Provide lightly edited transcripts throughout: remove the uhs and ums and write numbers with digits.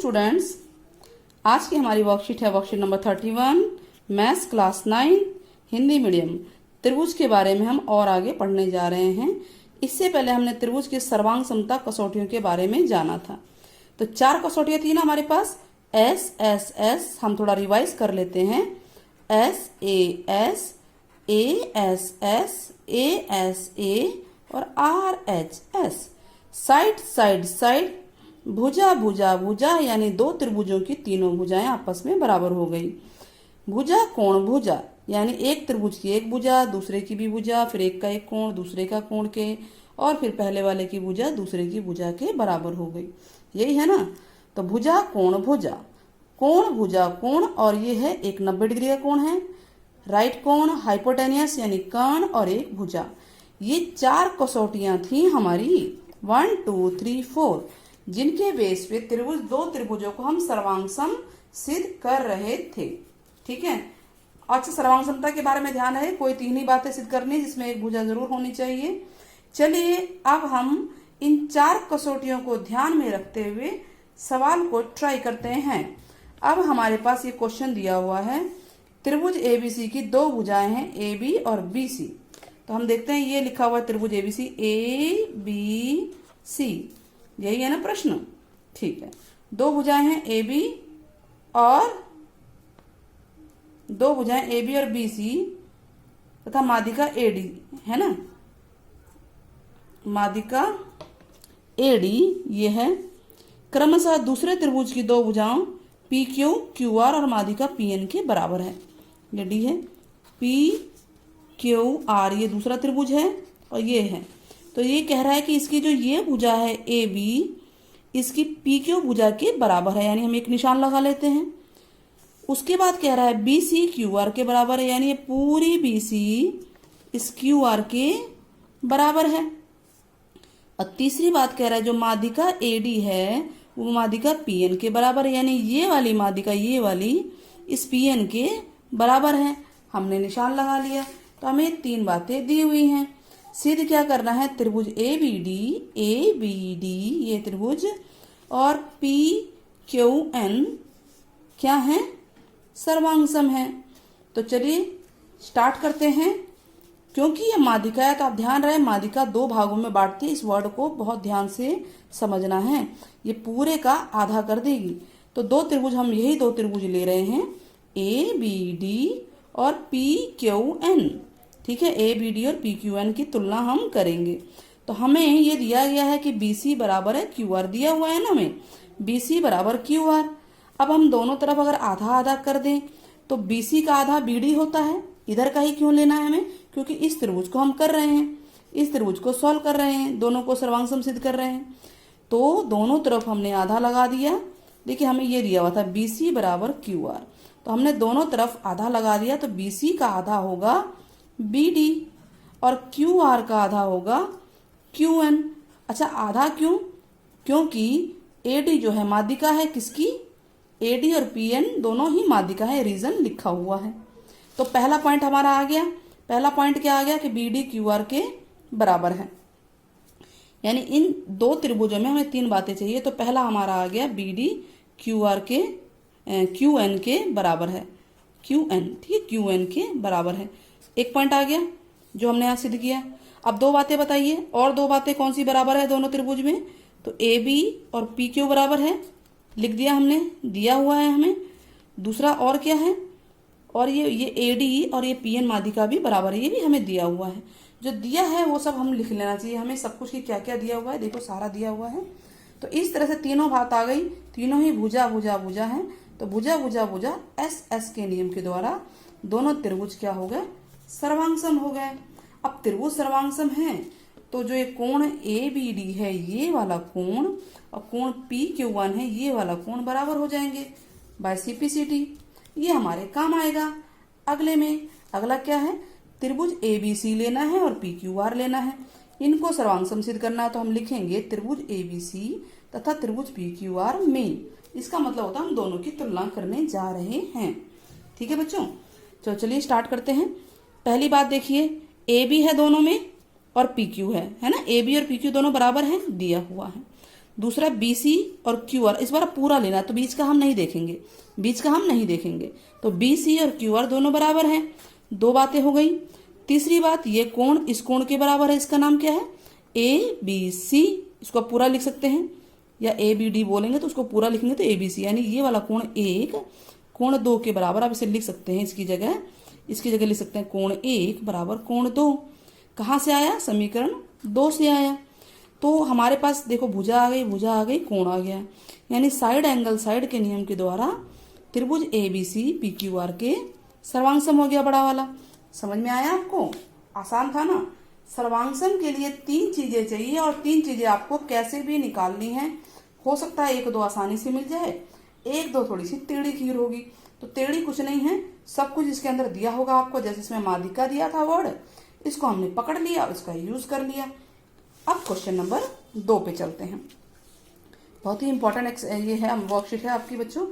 Students, आज की हमारी वर्कशीट है worksheet number 31 maths class 9 Hindi medium. त्रिभुज के बारे में हम और आगे पढ़ने जा रहे हैं। इससे पहले हमने त्रिभुज की सर्वांग समता कसौटियों के बारे में जाना था। तो 4 कसौटियां थी ना हमारे पास, एस एस एस, हम थोड़ा रिवाइज कर लेते हैं। S S, A S S, A S A और R H S. Side side side, भुजा भुजा भुजा, यानी दो त्रिभुजों की तीनों भुजाएं आपस में बराबर हो गई। भुजा कोण भुजा, यानी एक त्रिभुज की एक भुजा, दूसरे की भी भुजा, फिर एक का एक कोण, दूसरे का कोण के, और फिर पहले वाले की भुजा दूसरे की भुजा के बराबर हो गई। यही है ना। तो भुजा कोण भुजा, कोण भुजा कोण, और ये है एक 90 डिग्री का कोण है। राइट कोण, हाइपोटेनियस यानी कर्ण, और एक भुजा। ये 4 कसौटियां थी हमारी 1 2 3 4, जिनके बेस पे त्रिभुज, दो त्रिभुजों को हम सर्वांग सम सिद्ध कर रहे थे। ठीक है। अच्छा, सर्वांग समता के बारे में ध्यान है, कोई 3 ही बातें सिद्ध करनी जिसमें एक भुजा जरूर होनी चाहिए। चलिए अब हम इन 4 कसौटियों को ध्यान में रखते हुए सवाल को ट्राई करते हैं। अब हमारे पास ये क्वेश्चन दिया हुआ है, त्रिभुज एबीसी की 2 भुजाएं हैं, ए बी और बी सी। तो हम देखते हैं, ये लिखा हुआ है त्रिभुज एबीसी, ए बी सी, यही है ना प्रश्न। ठीक है। 2 भुजाएं हैं ए बी, और 2 भुजाएं ए बी और बी सी तथा माध्यिका एडी है ना। माध्यिका एडी ये है। क्रमशः दूसरे त्रिभुज की 2 भुजाओं पी क्यू क्यू आर और माध्यिका पी एन के बराबर है। ये डी है, पी क्यू आर ये दूसरा त्रिभुज है, और ये है। तो ये कह रहा है कि इसकी जो ये भुजा है ए बी, इसकी पी क्यू भुजा के बराबर है, यानी हम एक निशान लगा लेते हैं। उसके बाद कह रहा है बी सी क्यू आर के बराबर है, यानी ये पूरी बी सी इस क्यू आर के बराबर है। और तीसरी बात कह रहा है जो माध्यिका ए डी है वो माध्यिका पी एन के बराबर है, यानी ये वाली माध्यिका, ये वाली इस पी एन के बराबर है। हमने निशान लगा लिया। तो हमें 3 बातें दी हुई हैं। सिद्ध क्या करना है, त्रिभुज ए बी डी ये त्रिभुज और पी क्यू एन क्या है, सर्वांग सम है। तो चलिए स्टार्ट करते हैं। क्योंकि ये माध्यिका है तो आप ध्यान रहे, माध्यिका 2 भागों में बांटती है, इस वर्ड को बहुत ध्यान से समझना है। ये पूरे का आधा कर देगी। तो 2 त्रिभुज, हम यही 2 त्रिभुज ले रहे हैं, ए बी डी और पी क्यू एन। ठीक है, ए बी डी और पी क्यू एन की तुलना हम करेंगे। तो हमें ये दिया गया है कि बी सी बराबर है क्यू आर, दिया हुआ है ना हमें, बी सी बराबर क्यू आर। अब हम दोनों तरफ अगर आधा आधा कर दें तो बी सी का आधा बी डी होता है। इधर का ही क्यों लेना है हमें, क्योंकि इस त्रिभुज को हम कर रहे हैं, इस त्रिभुज को सॉल्व कर रहे हैं, दोनों को सर्वांग सम सिद्ध कर रहे हैं। तो दोनों तरफ हमने आधा लगा दिया। देखिए हमें ये दिया हुआ था बी सी बराबर क्यू आर, तो हमने दोनों तरफ आधा लगा दिया। तो बी सी का आधा होगा बी डी और क्यू आर का आधा होगा क्यू एन। अच्छा, आधा क्यों, क्योंकि ए डी जो है माध्यिका है किसकी, ए डी और पी एन दोनों ही माध्यिका है, रीजन लिखा हुआ है। तो पहला पॉइंट हमारा आ गया। पहला पॉइंट क्या आ गया कि बी डी क्यू आर के बराबर है, यानी इन 2 त्रिभुजों में हमें 3 बातें चाहिए। तो पहला हमारा आ गया बी डी क्यू आर के क्यू एन के बराबर है, क्यू एन, ठीक है, क्यू एन के बराबर है। एक पॉइंट आ गया जो हमने यहाँ सिद्ध किया। अब 2 बातें बताइए, और 2 बातें कौन सी बराबर है दोनों त्रिभुज में। तो ए बी और पी क्यू बराबर है, लिख दिया हमने, दिया हुआ है हमें। दूसरा और क्या है, और ये ए डी और ये पी एन माध्यिका भी बराबर है, ये भी हमें दिया हुआ है। जो दिया है वो सब हम लिख लेना चाहिए हमें, सब कुछ की क्या क्या दिया हुआ है, देखो सारा दिया हुआ है। तो इस तरह से तीनों बात आ गई, तीनों ही भुजा भुजा भुजा है। तो भुजा भुजा भुजा एस एस के नियम के द्वारा दोनों त्रिभुज क्या हो गए, सर्वांग सम हो गए। अब त्रिभुज सर्वांग सम है तो जो ये कोण ए बी डी है ये वाला कोण, और कोण पी क्यू वन है ये वाला कोण बराबर हो जाएंगे बाय सीपीसीटी। ये हमारे काम आएगा। अगले में अगला क्या है, त्रिभुज ए बी सी लेना है और पी क्यू आर लेना है, इनको सर्वांग सम सिद्ध करना है। तो हम लिखेंगे त्रिभुज ए बी सी तथा त्रिभुज पी क्यू आर में। इसका मतलब होता है हम दोनों की तुलना करने जा रहे हैं। ठीक है बच्चों, तो चलिए स्टार्ट करते हैं। पहली बात देखिए, ए बी है दोनों में और पी क्यू है ना, ए बी और पी क्यू दोनों बराबर हैं, दिया हुआ है। दूसरा BC और QR, इस बार पूरा लेना है तो बीच का हम नहीं देखेंगे, तो BC और QR दोनों बराबर हैं। 2 बातें हो गई। तीसरी बात, ये कोण इस कोण के बराबर है, इसका नाम क्या है ABC, इसको पूरा लिख सकते हैं, या ABD बोलेंगे तो उसको पूरा लिखेंगे तो ABC, यानी ये वाला कोण 1 कोण 2 के बराबर। आप इसे लिख सकते हैं, इसकी जगह लिख सकते हैं कोण 1 बराबर कोण 2। कहाँ से आया? समीकरण 2 से आया। तो हमारे पास देखो भुजा आ गई, कोण आ गया, यानी साइड के नियम के द्वारा त्रिभुज ABC PQR के सर्वांगसम हो गया बड़ा वाला। समझ में आया आपको? आसान था ना। सर्वांगसम के लिए 3 चीजें चाहिए और 3 चीजें आपको कैसे भी निकालनी है। हो सकता है 1-2 आसानी से मिल जाए, 1-2 थोड़ी सी टेढ़ी खीर होगी। तो टेढ़ी कुछ नहीं है, सब कुछ इसके अंदर दिया होगा आपको। जैसे इसमें माध्यिका दिया था वर्ड, इसको हमने पकड़ लिया, इसका यूज कर लिया। अब क्वेश्चन नंबर 2 पे चलते हैं। बहुत ही इंपॉर्टेंट ये है, वर्कशीट है आपकी बच्चों।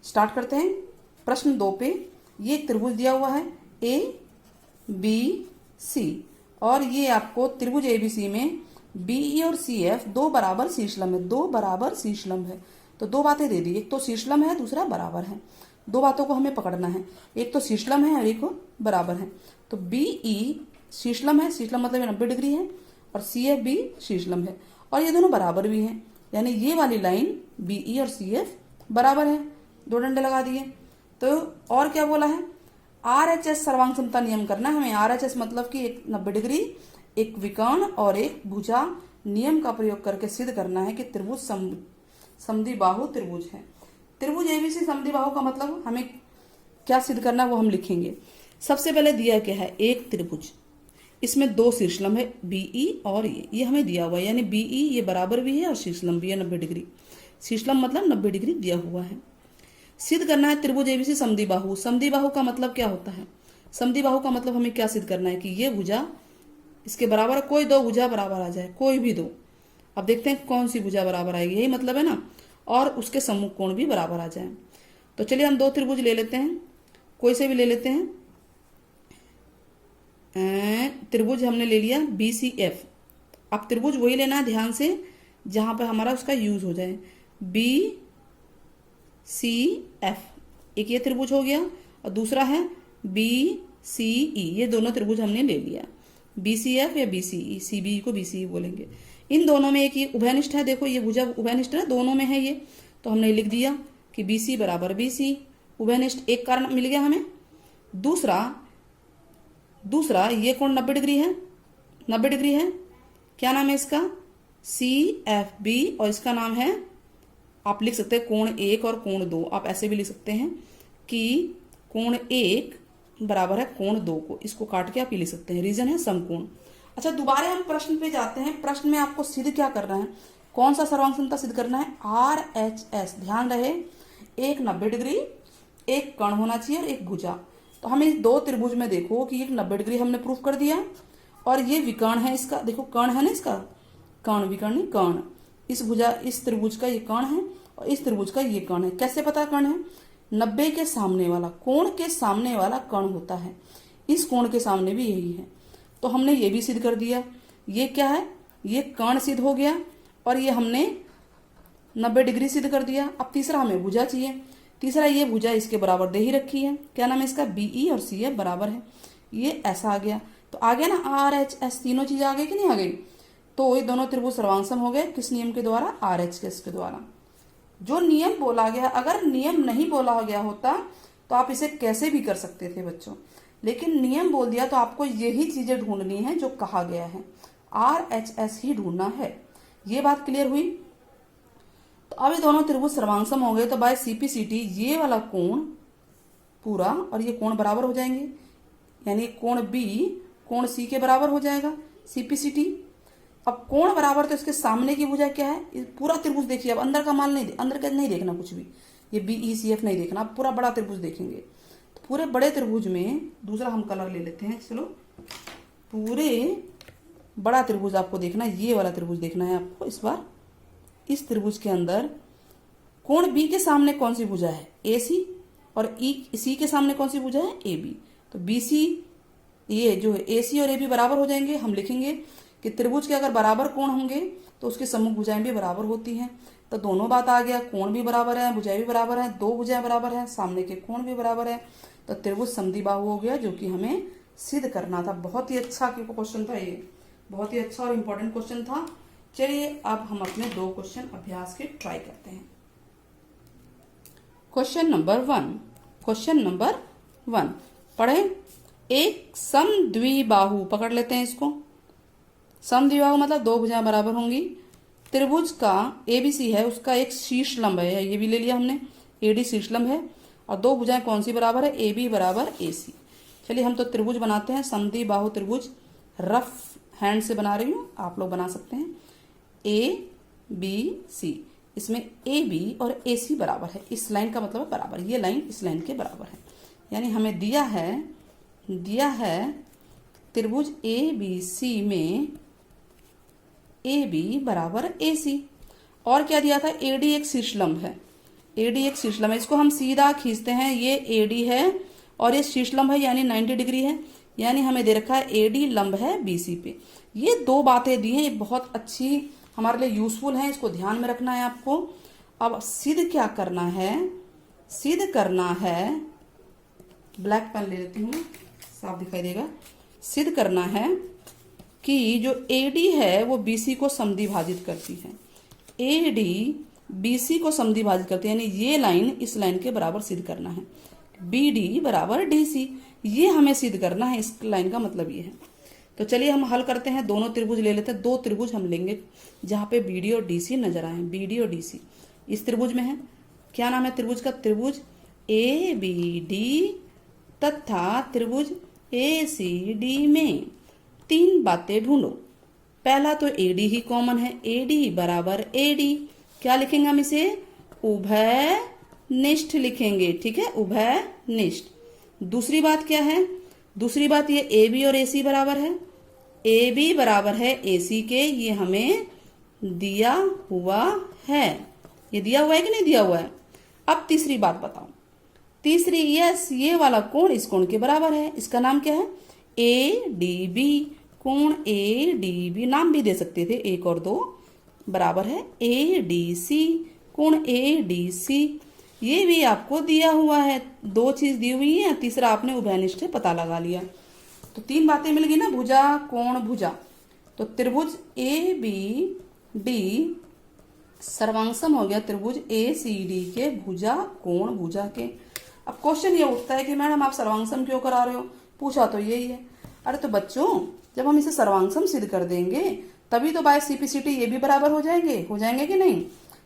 स्टार्ट करते हैं प्रश्न 2 पे। ये एक त्रिभुज दिया हुआ है ABC, और ये आपको त्रिभुज ABC में BE और CF 2 बराबर शीर्षलंब है, तो 2 बातें दे दी, एक तो शीर्षलंब है, दूसरा बराबर है। 2 बातों को हमें पकड़ना है, एक तो शीर्षलंब है और एक बराबर है। तो BE शीर्षलंब है, शीर्षलंब मतलब 90 डिग्री है, और CF भी शीर्षलंब है, और ये दोनों बराबर भी हैं, यानी ये वाली लाइन BE और CF बराबर है। 2 डंडे लगा दिए। तो और क्या बोला है? RHS सर्वांग समता नियम करना है हमें। RHS मतलब कि एक 90 डिग्री, एक विकर्ण और एक भुजा नियम का प्रयोग करके सिद्ध करना है कि त्रिभुज समद्विबाहु त्रिभुज है। त्रिभुज ABC समद्विबाहु का मतलब हमें क्या सिद्ध करना है वो हम लिखेंगे। सबसे पहले दिया क्या है? एक त्रिभुज, इसमें 2 शीर्षलंब है BE और ये हमें दिया हुआ है, यानी BE ये बराबर भी है और शीर्षलंब भी है 90 डिग्री। शीर्षलंब मतलब 90 डिग्री दिया हुआ है। सिद्ध करना है त्रिभुज ABC समद्विबाहु। समद्विबाहु का मतलब क्या होता है? समद्विबाहु का मतलब हमें क्या सिद्ध करना है कि ये भुजा इसके बराबर है, कोई 2 भुजा बराबर आ जाए, कोई भी 2। अब देखते हैं कौन सी भुजा बराबर आएगी, यही मतलब है ना, और उसके सम्मुख कोण भी बराबर आ जाए। तो चलिए हम 2 त्रिभुज ले लेते हैं, कोई से भी ले लेते हैं। त्रिभुज हमने ले लिया BCF। अब त्रिभुज वही लेना है ध्यान से जहां पर हमारा उसका यूज हो जाए। BCF, एक ये त्रिभुज हो गया, और दूसरा है BCE। ये दोनों त्रिभुज हमने ले लिया, BCF या BCE, CBE को BCE बोलेंगे। इन दोनों में एक ये उभयनिष्ठ है, देखो ये भुजा उभयनिष्ठ है, दोनों में है ये, तो हमने लिख दिया कि BC बराबर BC, उभयनिष्ठ। एक कारण मिल गया हमें। दूसरा ये कोण 90 डिग्री है, 90 डिग्री है, क्या नाम है इसका? CFB, और इसका नाम है, आप लिख सकते हैं कोण 1 और कोण 2। आप ऐसे भी लिख सकते हैं कि कोण 1 बराबर है कोण 2 को, इसको काट के आप ये लिख सकते हैं, रीजन है समकोण। अच्छा, दोबारा हम प्रश्न पे जाते हैं। प्रश्न में आपको सिद्ध क्या करना है? कौन सा सर्वांग समता सिद्ध करना है? RHS। ध्यान रहे, एक 90 डिग्री, एक कर्ण होना चाहिए और एक भुजा। तो हमें इस 2 त्रिभुज में देखो कि एक 90 डिग्री हमने प्रूफ कर दिया, और ये विकर्ण है इसका, देखो कर्ण है ना इसका, कर्ण विकर्ण नहीं कर्ण। इस त्रिभुज का ये कर्ण है और इस त्रिभुज का ये कर्ण है। कैसे पता कर्ण है? 90 के सामने वाला, कोण के सामने वाला कर्ण होता है, इस कोण के सामने भी यही है। तो हमने ये भी सिद्ध कर दिया। ये क्या है? ये कर्ण सिद्ध हो गया, और ये हमने 90 डिग्री सिद्ध कर दिया। अब तीसरा हमें भुजा चाहिए। तीसरा ये भुजा इसके बराबर दे ही रखी है, क्या नाम है इसका? BE और CF बराबर है। ये ऐसा आ गया, तो आ गया ना RHS, तीनों चीजें आ गई कि नहीं आ गई? तो ये दोनों त्रिभुज सर्वांगसम हो गए, किस नियम के द्वारा? RHS के द्वारा। जो नियम बोला गया, अगर नियम नहीं बोला गया होता तो आप इसे कैसे भी कर सकते थे बच्चों, लेकिन नियम बोल दिया तो आपको यही चीजें ढूंढनी है जो कहा गया है, RHS ही ढूंढना है। ये बात क्लियर हुई? तो अब ये दोनों त्रिभुज सर्वांगसम हो गए, तो बाय CPCT ये वाला कोण पूरा और ये कोण बराबर हो जाएंगे, यानी कोण B कोण C के बराबर हो जाएगा CPCT। अब कोण बराबर, तो इसके सामने की भुजा क्या है? पूरा त्रिभुज देखिए, अब अंदर का माल नहीं, अंदर का नहीं देखना कुछ भी, ये BECF नहीं देखना, अब पूरा बड़ा त्रिभुज देखेंगे। तो पूरे बड़े त्रिभुज में दूसरा हम कलर ले लेते हैं, चलो पूरे बड़ा त्रिभुज आपको देखना है, ये वाला त्रिभुज देखना है आपको। इस बार इस त्रिभुज के अंदर कोण B के सामने कौन सी भुजा है? AC, और C के सामने कौन सी भुजा है? AB। तो BC ये जो है AC और AB बराबर हो जाएंगे। हम लिखेंगे कि त्रिभुज के अगर बराबर कोण होंगे तो उसकी सम्मुख भुजाएं भी बराबर होती हैं। तो दोनों बात आ गया, कोण भी बराबर है, भुजाएं भी बराबर है, दो भुजाएं बराबर है, सामने के कोण भी बराबर है, तो त्रिभुज समद्विबाहु हो गया, जो कि हमें सिद्ध करना था। बहुत ही अच्छा क्वेश्चन था ये, बहुत ही अच्छा और इम्पोर्टेंट क्वेश्चन था। चलिए अब हम अपने 2 क्वेश्चन अभ्यास के ट्राई करते हैं। क्वेश्चन नंबर 1 पढ़े। एक समद्विबाहु, पकड़ लेते हैं इसको। समद्विबाहु मतलब 2 भुजाएं बराबर होंगी। त्रिभुज का एबीसी है, उसका एक शीर्ष लंब है, ये भी ले लिया हमने, एडी शीर्ष लंब है, और 2 भुजाएं कौन सी बराबर है, ए बी बराबर ए सी। चलिए हम तो त्रिभुज बनाते हैं, समद्विबाहु त्रिभुज। रफ हैंड से बना रही हूँ, आप लोग बना सकते हैं। ए बी सी, इसमें ए बी और ए सी बराबर है, इस लाइन का मतलब है बराबर, ये लाइन इस लाइन के बराबर है। यानी हमें दिया है त्रिभुज ए बी सी में ए बी बराबर ए सी। और क्या दिया था, एडी एक शीर्षलंब है, एडी एक शीर्षलंब है, इसको हम सीधा खींचते हैं, ये एडी है और ये शीर्षलंब है यानी 90 डिग्री है, यानी हमें दे रखा है एडी लंब है बीसी पे। ये 2 बातें दी हैं, ये बहुत अच्छी हमारे लिए यूजफुल हैं, इसको ध्यान में रखना है आपको। अब सिद्ध क्या करना है, सिद्ध करना है, ब्लैक पेन ले लेती हूँ, साफ दिखाई देगा। सिद्ध करना है कि जो एडी है वो बीसी को समद्विभाजित करती है, एडी बीसी को समद्विभाजित करती है, यानी ये लाइन इस लाइन के बराबर सिद्ध करना है। बीडी बराबर डीसी, ये हमें सिद्ध करना है, इस लाइन का मतलब ये है। तो चलिए हम हल करते हैं, दोनों त्रिभुज ले लेते हैं। 2 त्रिभुज हम लेंगे जहां पे बीडी और डीसी नजर आए, बीडी और डीसी इस त्रिभुज में है। क्या नाम है त्रिभुज का, त्रिभुज ए बी डी तथा त्रिभुज ए सी डी में 3 बातें ढूंढो। पहला तो एडी ही कॉमन है, एडी बराबर एडी, क्या लिखेंगे हम इसे, उभय निष्ठ लिखेंगे, ठीक है, उभय निष्ठ। दूसरी बात क्या है, दूसरी बात ये ए बी और ए सी बराबर है, ए बी बराबर है ए सी के, ये हमें दिया हुआ है, ये दिया हुआ है कि नहीं दिया हुआ है। अब तीसरी बात बताओ, तीसरी, यस ये वाला कोण इस कोण के बराबर है, इसका नाम क्या है, ए डी बी, कोण ए डी बी, नाम भी दे सकते थे 1 और 2, बराबर है ए डी सी, कोण ए डी सी, ये भी आपको दिया हुआ है। 2 चीज दी हुई है, तीसरा आपने उभयनिष्ठ पता लगा लिया। तो 3 बातें मिल गई ना, भुजा कोण भुजा। तो त्रिभुज ए बी डी सर्वांगसम हो गया त्रिभुज ए सी डी के भुजा कोण भुजा के। अब क्वेश्चन ये उठता है कि मैडम आप सर्वांगसम क्यों करा रहे हो, पूछा तो यही है। अरे तो बच्चों जब हम इसे सर्वांगसम सिद्ध कर देंगे तभी तो बाय सीपीसीटी ये भी बराबर हो जाएंगे कि नहीं।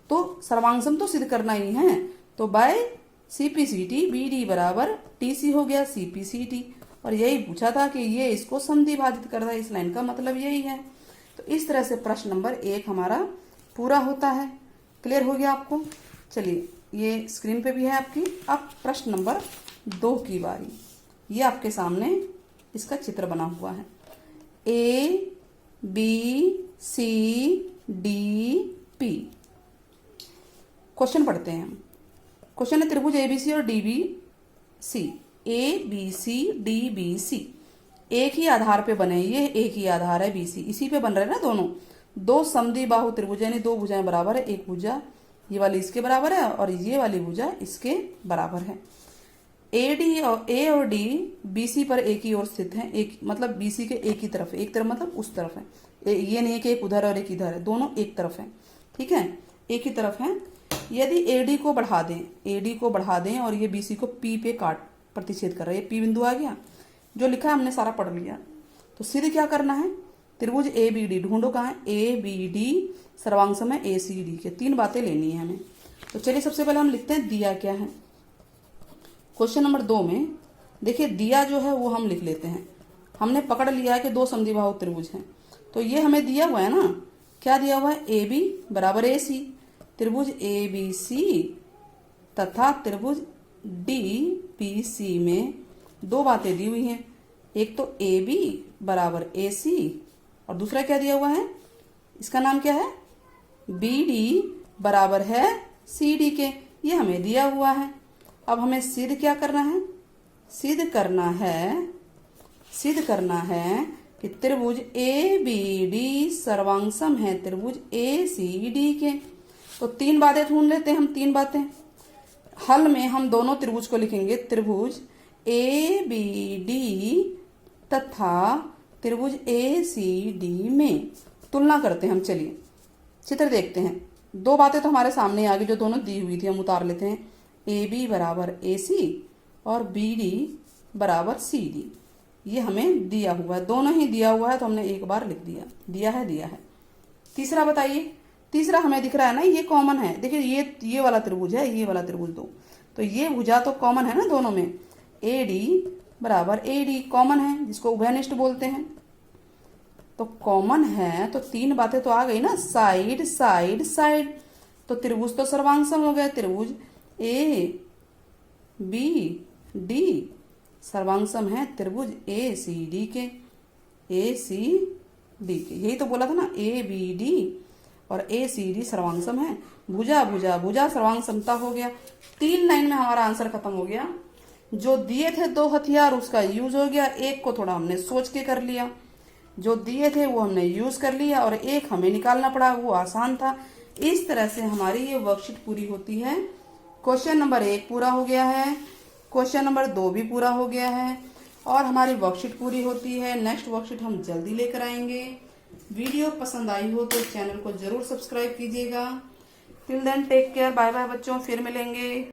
तो सर्वांगसम तो सिद्ध करना ही है, तो बाय सीपीसीटी बी डी बराबर टीसी हो गया सीपीसीटी, और यही पूछा था कि ये इसको समद्विभाजित कर रहा है, इस लाइन का मतलब यही है। तो इस तरह से प्रश्न नंबर 1 हमारा पूरा होता है। क्लियर हो गया आपको। चलिए ये स्क्रीन पे भी है आपकी। अब प्रश्न नंबर 2 की बारी, ये आपके सामने इसका चित्र बना हुआ है, A B C D P. Question पढ़ते हैं हम। क्वेश्चन है त्रिभुज एबीसी और DBC, A B C D B C एक ही आधार पे बने, ये एक ही आधार है बीसी, इसी पे बन रहे हैं ना दोनों। 2 समद्विबाहु त्रिभुज यानी 2 भुजाएं बराबर है, एक भुजा ये वाली इसके बराबर है और ये वाली भुजा इसके बराबर है। ए और डी बीसी पर एक ही ओर स्थित है, एक मतलब बीसी के एक ही तरफ है, एक तरफ मतलब उस तरफ है, ये नहीं है कि एक उधर और एक इधर है, दोनों एक तरफ है, ठीक है, एक ही तरफ है। यदि एडी को बढ़ा दें और ये बीसी को पी पे प्रतिच्छेद कर रहा है, ये पी बिंदु आ गया, जो लिखा है हमने सारा पढ़ लिया। तो सिद्ध क्या करना है, त्रिभुज ए बी डी ढूंढो, कहाँ है, ए बी डी सर्वांगसम है ए सी डी के। 3 बातें लेनी है हमें। तो चलिए सबसे पहले हम लिखते हैं दिया क्या है। क्वेश्चन नंबर 2 में देखिए दिया जो है वो हम लिख लेते हैं। हमने पकड़ लिया है कि 2 समद्विबाहु त्रिभुज हैं, तो ये हमें दिया हुआ है ना, क्या दिया हुआ है, ए बी बराबर ए सी, त्रिभुज ए बी सी तथा त्रिभुज डी बी सी में 2 बातें दी हुई हैं, एक तो ए बी बराबर ए सी और दूसरा क्या दिया हुआ है, इसका नाम क्या है, बी डी बराबर है सी डी के, ये हमें दिया हुआ है। अब हमें सिद्ध क्या करना है, सिद्ध करना है कि त्रिभुज ए बी डी सर्वांगसम है त्रिभुज ए सी डी के। तो 3 बातें ढूंढ लेते हैं हम, 3 बातें। हल में हम दोनों त्रिभुज को लिखेंगे, त्रिभुज ए बी डी तथा त्रिभुज ए सी डी में तुलना करते हैं हम। चलिए चित्र देखते हैं। 2 बातें तो हमारे सामने आ गई जो दोनों दी हुई थी, हम उतार लेते हैं। ए बी बराबर ए सी और बी डी बराबर सी डी, ये हमें दिया हुआ है, दोनों ही दिया हुआ है तो हमने एक बार लिख दिया, दिया है। तीसरा बताइए, तीसरा हमें दिख रहा है ना, ये कॉमन है। देखिए ये वाला त्रिभुज है, ये वाला त्रिभुज दो, तो ये भुजा तो कॉमन है ना दोनों में। ए डी बराबर ए डी कॉमन है, जिसको उभयनिष्ठ बोलते हैं। तो कॉमन है तो 3 बातें तो आ गई ना, साइड साइड साइड। तो त्रिभुज तो सर्वांगसम हो गया, त्रिभुज ए बी डी सर्वांगसम है त्रिभुज ए सी डी के, ए सी डी के। यही तो बोला था ना, ए बी डी और ए सी डी सर्वांगसम है। भुजा भुजा भुजा सर्वांगसमता हो गया। 3 लाइन में हमारा आंसर खत्म हो गया। जो दिए थे 2 हथियार उसका यूज हो गया, एक को थोड़ा हमने सोच के कर लिया। जो दिए थे वो हमने यूज कर लिया और एक हमें निकालना पड़ा, वो आसान था। इस तरह से हमारी ये वर्कशीट पूरी होती है। क्वेश्चन नंबर 1 पूरा हो गया है, क्वेश्चन नंबर 2 भी पूरा हो गया है और हमारी वर्कशीट पूरी होती है। नेक्स्ट वर्कशीट हम जल्दी लेकर आएंगे। वीडियो पसंद आई हो तो चैनल को जरूर सब्सक्राइब कीजिएगा। Till then take care, bye bye बच्चों, फिर मिलेंगे।